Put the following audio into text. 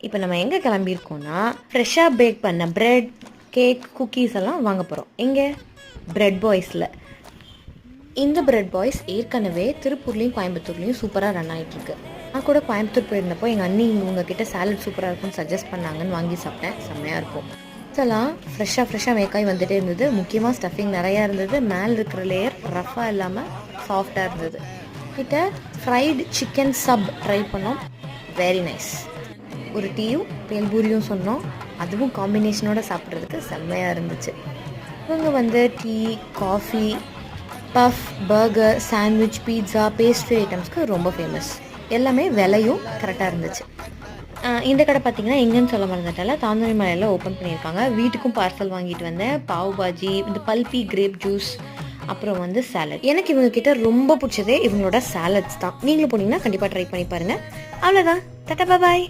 இப்போ நம்ம எங்கே கிளம்பியிருக்கோம்னா ஃப்ரெஷ்ஷாக பேக் பண்ண ப்ரெட், கேக், குக்கீஸ் எல்லாம் வாங்க போகிறோம். எங்கே? பிரெட் பாய்ஸில். இந்த பிரெட் பாய்ஸ் ஏற்கனவே திருப்பூர்லேயும் கோயம்புத்தூர்லேயும் சூப்பராக ரன் ஆகிட்டுருக்கு. நான் கூட கோயம்புத்தூர் போயிருந்தப்போ எங்கள் அண்ணி உங்ககிட்ட சாலட் சூப்பராக இருக்கும்னு சஜஸ்ட் பண்ணாங்கன்னு வாங்கி சாப்பிட்டேன். செம்மையாக இருக்கும். இதெல்லாம் ஃப்ரெஷ்ஷாக மேக்காய் வந்துகிட்டே இருந்தது. முக்கியமாக ஸ்டஃபிங் நிறையா இருந்தது. மேலே இருக்கிற லேயர் ரஃபாக இல்லாமல் சாஃப்டாக இருந்தது. கிட்ட ஃப்ரைடு சிக்கன் சப் ட்ரை பண்ணோம். Very nice. ஒரு டீயும் பேல்பூரியும் சொன்னோம். அதுவும் காம்பினேஷனோட சாப்பிட்றதுக்கு செம்மையாக இருந்துச்சு. இவங்க tea, coffee, puff, burger, sandwich, pizza, pastry ஐட்டம்ஸ்க்கு ரொம்ப ஃபேமஸ். எல்லாமே விலையும் கரெக்டாக இருந்துச்சு. இந்த கடை பார்த்திங்கன்னா எங்கேன்னு சொல்ல மறந்துட்டால தாந்தோணி மலையில் ஓப்பன் பண்ணியிருக்காங்க. வீட்டுக்கும் பார்சல் வாங்கிட்டு வந்தேன். பாவ் பாஜி, இந்த பல்பி கிரேப் ஜூஸ், அப்புறம் சாலட். எனக்கு இவங்கக்கிட்ட ரொம்ப பிடிச்சதே இவங்களோட சாலட்ஸ் தான். நீங்களும் போனீங்கன்னா கண்டிப்பாக ட்ரை பண்ணி பாருங்கள். அவ்வளோதான். டாடா பாய்.